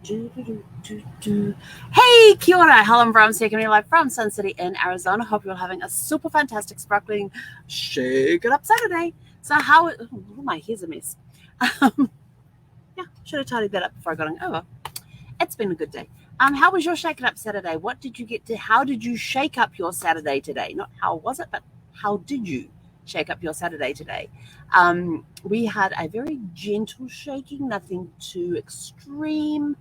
Hey, kia ora, Helen Brahms here, coming live from Sun City in Arizona. Hope you're having a super fantastic, sparkling, shake it up Saturday. So my hair's a mess. Um, yeah, should have tidied that up before I got on. Oh, well, it's been a good day. How was your shake it up Saturday? What did you get to? How did you shake up your Saturday today? Not how was it, but how did you shake up your Saturday today? We had a very gentle shaking, nothing too extreme.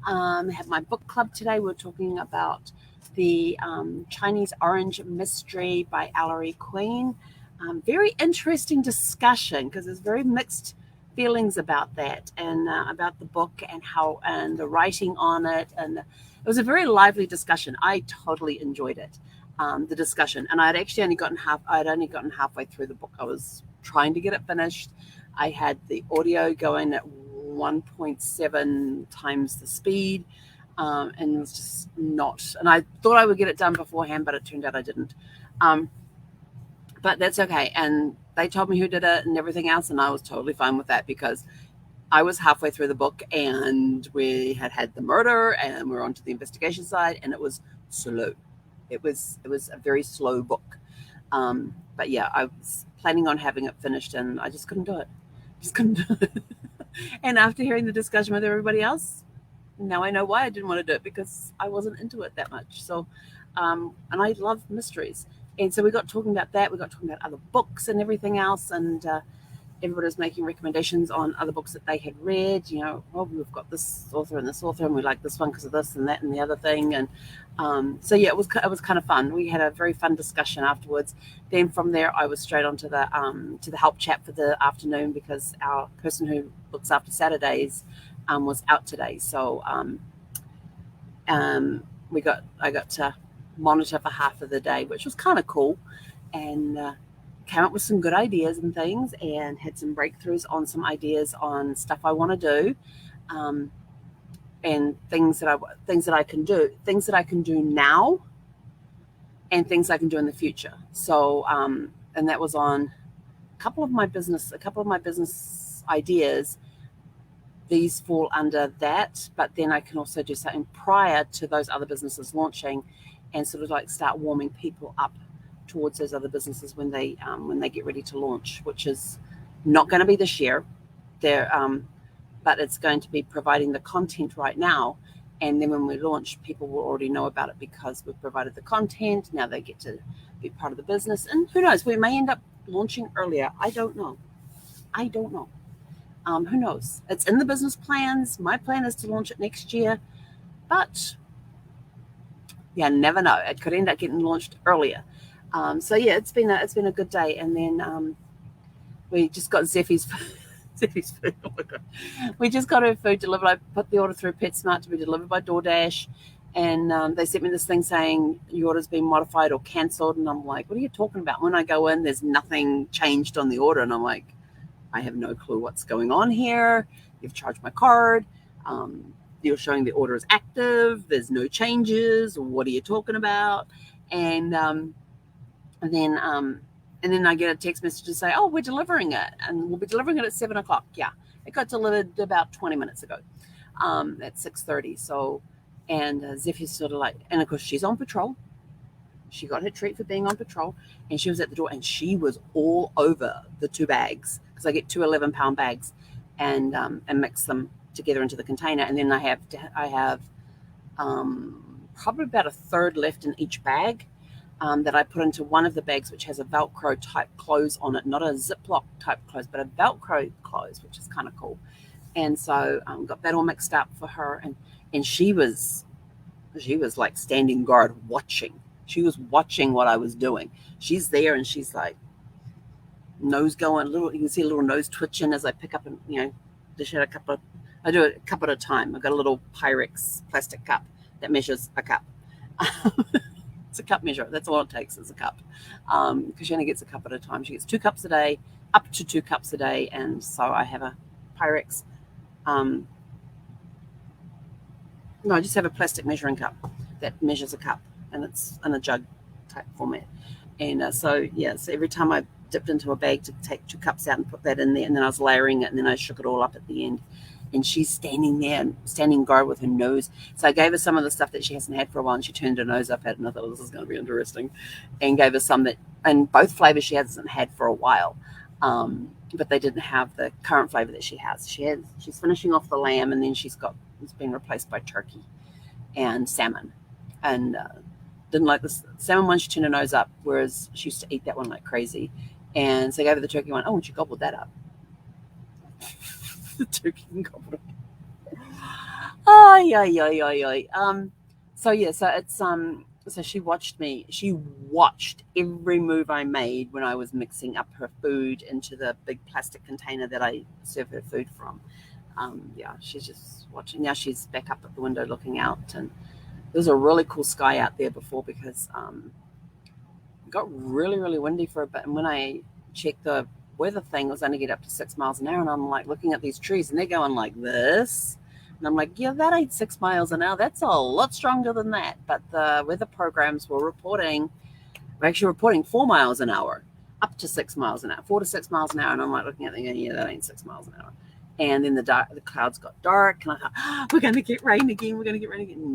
Had my book club today. We're talking about the Chinese Orange Mystery by Ellery Queen. Very interesting discussion because there's very mixed feelings about that and about the book and the writing on it, and it was a very lively discussion. I totally enjoyed it, the discussion, and I'd only gotten halfway through the book. I was trying to get it finished. I had the audio going at 1.7 times the speed, and it was just not. And I thought I would get it done beforehand, but it turned out I didn't. Um, but that's okay. And they told me who did it and everything else, and I was totally fine with that because I was halfway through the book and we had the murder and we were onto the investigation side, and it was slow. It was a very slow book. But yeah, I was planning on having it finished, and I just couldn't do it. Just couldn't do it. And after hearing the discussion with everybody else, now I know why I didn't want to do it, because I wasn't into it that much. So, and I love mysteries. And so we got talking about that. We got talking about other books and everything else. And everybody was making recommendations on other books that they had read. Well, we've got this author, and we like this one because of this and that and the other thing. And so yeah, it was kind of fun. We had a very fun discussion afterwards. Then from there, I was straight on to the help chat for the afternoon, because our person who looks after Saturdays was out today. So I got to monitor for half of the day, which was kind of cool, and came up with some good ideas and things, and had some breakthroughs on some ideas on stuff I want to do, um, and things that I can do now, and things I can do in the future. So, and that was on a couple of my business ideas. These fall under that, but then I can also do something prior to those other businesses launching, and sort of like start warming people up towards those other businesses when they get ready to launch, which is not going to be this year. But it's going to be providing the content right now, and then when we launch, people will already know about it because we've provided the content. Now they get to be part of the business, and who knows, we may end up launching earlier. I don't know. I don't know. Who knows? It's in the business plans. My plan is to launch it next year, but yeah, never know. It could end up getting launched earlier. So yeah, it's been a good day. And then we just got Zeffy's Zeffy's food. Oh my god, we just got her food delivered. I put the order through PetSmart to be delivered by DoorDash, and they sent me this thing saying your order's been modified or cancelled. And I'm like, what are you talking about? When I go in, there's nothing changed on the order, and I'm like, I have no clue what's going on here. You've charged my card. Um, you're showing the order is active. There's no changes. What are you talking about? And and then um, and then I get a text message to say, "Oh, we're delivering it, and we'll be delivering it at 7 o'clock." Yeah, it got delivered about 20 minutes ago, at 6:30. So, and Ziffy's sort of like, and of course she's on patrol. She got her treat for being on patrol, and she was at the door, and she was all over the two bags, because I get two 11-pound bags, and mix them together into the container, and then I have um, probably about a third left in each bag, that I put into one of the bags, which has a Velcro type close on it, not a Ziploc type close, but a Velcro close, which is kind of cool. And so got that all mixed up for her, and she was like standing guard watching. She was watching what I was doing. She's there, and she's like, nose going a little. You can see a little nose twitching as I pick up, and dish out a couple of. I do it a cup at a time. I've got a little Pyrex plastic cup that measures a cup. It's a cup measure. That's all it takes is a cup, because she only gets a cup at a time. She gets 2 cups a day, up to 2 cups a day, and so I have a Pyrex. Um, no, I just have a plastic measuring cup that measures a cup, and it's in a jug type format. And so every time I dipped into a bag to take 2 cups out and put that in there, and then I was layering it, and then I shook it all up at the end. and she's standing there, standing guard with her nose. So I gave her some of the stuff that she hasn't had for a while, and she turned her nose up at it, and I thought, this is going to be interesting, and gave her some that, and both flavors she hasn't had for a while, but they didn't have the current flavor that she has. She's finishing off the lamb, and then it's been replaced by turkey and salmon, and didn't like the salmon one. She turned her nose up, whereas she used to eat that one like crazy, and so I gave her the turkey one. Oh, and she gobbled that up. The turkey gobbled it. So it's so she watched me. She watched every move I made when I was mixing up her food into the big plastic container that I serve her food from. She's just watching. Now she's back up at the window looking out, and there was a really cool sky out there before because it got really, really windy for a bit. And when I checked the weather thing, it was only get up to 6 miles an hour, and I'm like looking at these trees, and they're going like this. And I'm like, yeah, that ain't 6 miles an hour. That's a lot stronger than that. But the weather programs were actually reporting 4 miles an hour, up to 6 miles an hour, 4 to 6 miles an hour. And I'm like looking at them, yeah, that ain't 6 miles an hour. And then the clouds got dark, and I thought, we're going to get rain again.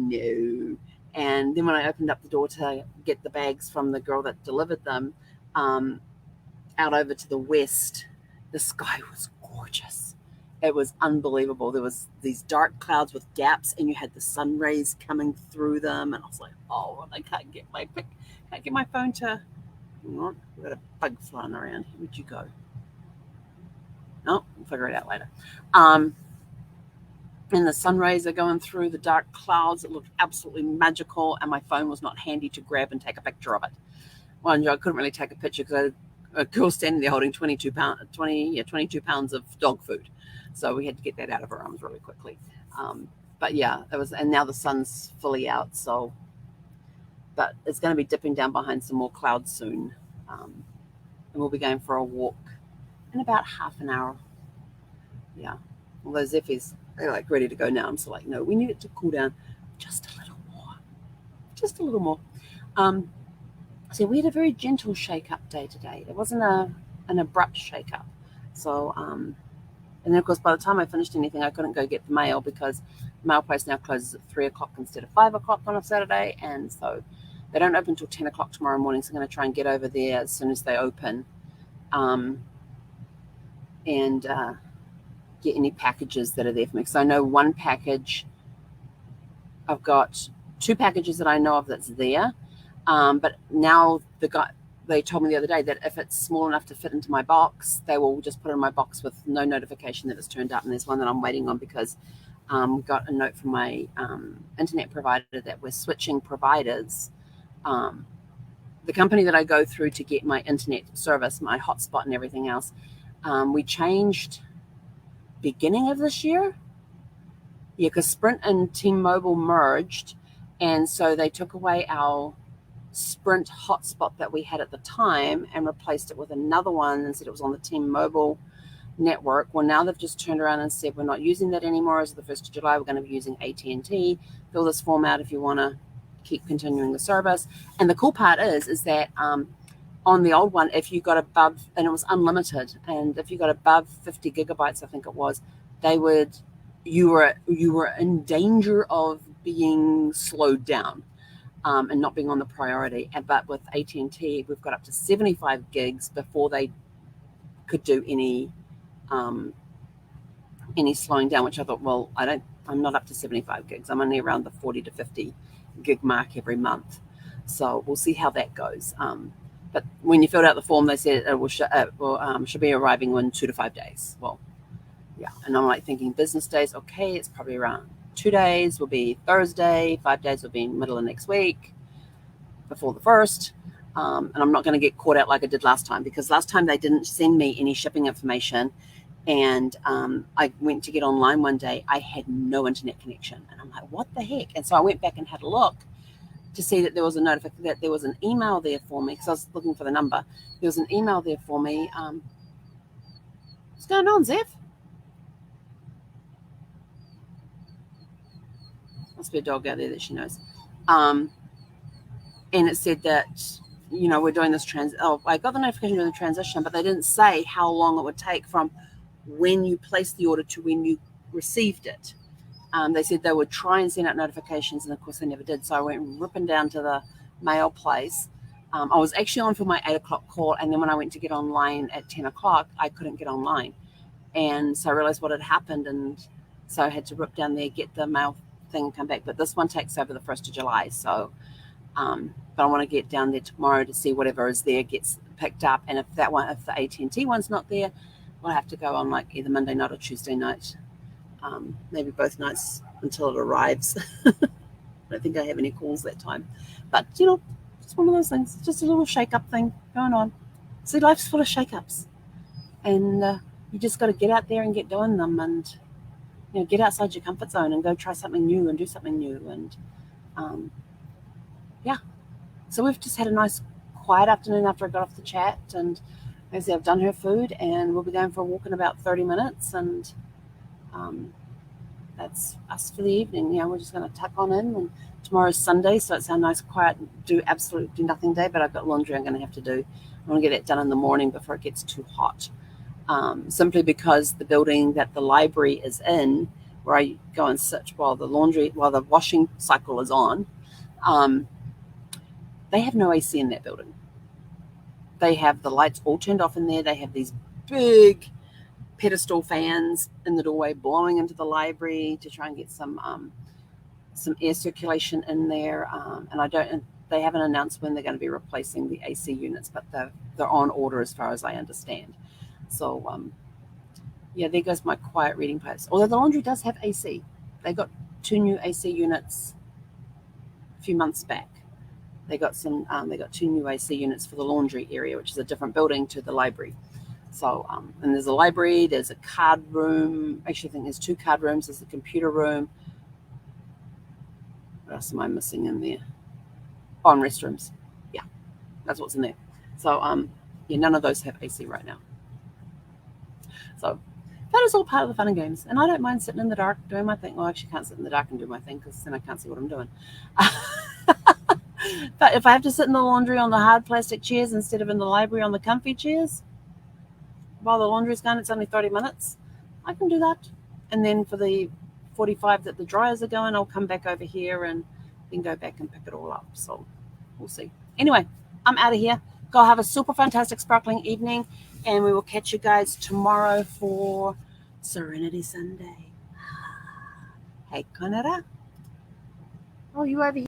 No. And then when I opened up the door to get the bags from the girl that delivered them out over to the west, the sky was gorgeous. It was unbelievable. There was these dark clouds with gaps, and you had the sun rays coming through them. And I was like, oh, I can't get my phone to. Hang on, we've got a bug flying around. Where'd you go? No, we'll figure it out later. And the sun rays are going through the dark clouds. It looked absolutely magical, and my phone was not handy to grab and take a picture of it. Well, I couldn't really take a picture because a girl standing there holding 22 pounds of dog food. So we had to get that out of her arms really quickly. But yeah, it was, and now the sun's fully out. But it's going to be dipping down behind some more clouds soon. And we'll be going for a walk in about half an hour. Yeah. Although Zephy's, they're like ready to go now. I'm still like, no, we need it to cool down just a little more. So we had a very gentle shake-up day today. It wasn't an abrupt shake-up. So, and then of course, by the time I finished anything, I couldn't go get the mail because the mail place now closes at 3 o'clock instead of 5 o'clock on a Saturday. And so they don't open until 10 o'clock tomorrow morning. So I'm going to try and get over there as soon as they open. And get any packages that are there for me. Because I know one package, I've got 2 packages that I know of that's there. But now they told me the other day that if it's small enough to fit into my box, they will just put it in my box with no notification that it's turned up. And there's one that I'm waiting on because got a note from my internet provider that we're switching providers. The company that I go through to get my internet service, my hotspot and everything else, we changed beginning of this year. Yeah, because Sprint and T-Mobile merged, and so they took away our Sprint hotspot that we had at the time and replaced it with another one and said it was on the T-Mobile network. Well, now they've just turned around and said we're not using that anymore. As of the 1st of July, we're going to be using AT&T. Fill this form out if you want to keep continuing the service. And the cool part is that on the old one, if you got above, and it was unlimited, and if you got above 50 gigabytes, I think it was, you were in danger of being slowed down and not being on the priority. But with AT&T, we've got up to 75 gigs before they could do any slowing down, which I thought, well, I'm not up to 75 gigs. I'm only around the 40 to 50 gig mark every month. So we'll see how that goes. But when you filled out the form, they said it should be arriving in 2 to 5 days. Well, yeah. And I'm like thinking business days, okay, it's probably around 2 days will be Thursday, 5 days will be middle of next week before the 1st. And I'm not going to get caught out like I did last time, because last time they didn't send me any shipping information. And I went to get online one day. I had no internet connection. And I'm like, what the heck? And so I went back and had a look to see that there was that there was an email there for me, because I was looking for the number. There was an email there for me. What's going on, Zeph? Must be a dog out there that she knows. And it said that, we're doing this I got the notification during the transition, but they didn't say how long it would take from when you place the order to when you received it. They said they would try and send out notifications, and of course they never did. So I went ripping down to the mail place. I was actually on for my 8 o'clock call, and then when I went to get online at 10 o'clock, I couldn't get online. And so I realized what had happened, and so I had to rip down there, get the mail thing, come back. But this one takes over the 1st of July. So, but I want to get down there tomorrow to see whatever is there gets picked up. And if the AT&T one's not there, we'll have to go on like either Monday night or Tuesday night. Maybe both nights until it arrives. I don't think I have any calls that time. But, it's one of those things. Just a little shake-up thing going on. See, life's full of shake-ups. And you just got to get out there and get doing them, and get outside your comfort zone and go try something new and do something new. And so we've just had a nice quiet afternoon after I got off the chat, and as I've done her food, and we'll be going for a walk in about 30 minutes, and that's us for the evening. We're just going to tuck on in, and tomorrow's Sunday, so it's our nice quiet do absolutely nothing day. But I've got laundry I'm going to have to do. I want to get it done in the morning before it gets too hot. Simply because the building that the library is in, where I go and sit while the washing cycle is on, they have no AC in that building. They have the lights all turned off in there. They have these big pedestal fans in the doorway blowing into the library to try and get some air circulation in there. And they haven't announced when they're going to be replacing the AC units, but they're on order as far as I understand. So, there goes my quiet reading post. Although the laundry does have AC. They got 2 new AC units a few months back. They got 2 new AC units for the laundry area, which is a different building to the library. So, and there's a library, there's a card room. Actually, I think there's 2 card rooms. There's the computer room. What else am I missing in there? Oh, and restrooms. Yeah, that's what's in there. So, none of those have AC right now. So that is all part of the fun and games. And I don't mind sitting in the dark doing my thing. Well, I actually can't sit in the dark and do my thing because then I can't see what I'm doing. But if I have to sit in the laundry on the hard plastic chairs instead of in the library on the comfy chairs, while the laundry's gone, it's only 30 minutes, I can do that. And then for the 45 that the dryers are going, I'll come back over here and then go back and pick it all up. So we'll see. Anyway, I'm out of here. Go have a super fantastic sparkling evening, and we will catch you guys tomorrow for Serenity Sunday. Hey, Canada. Oh, you over here.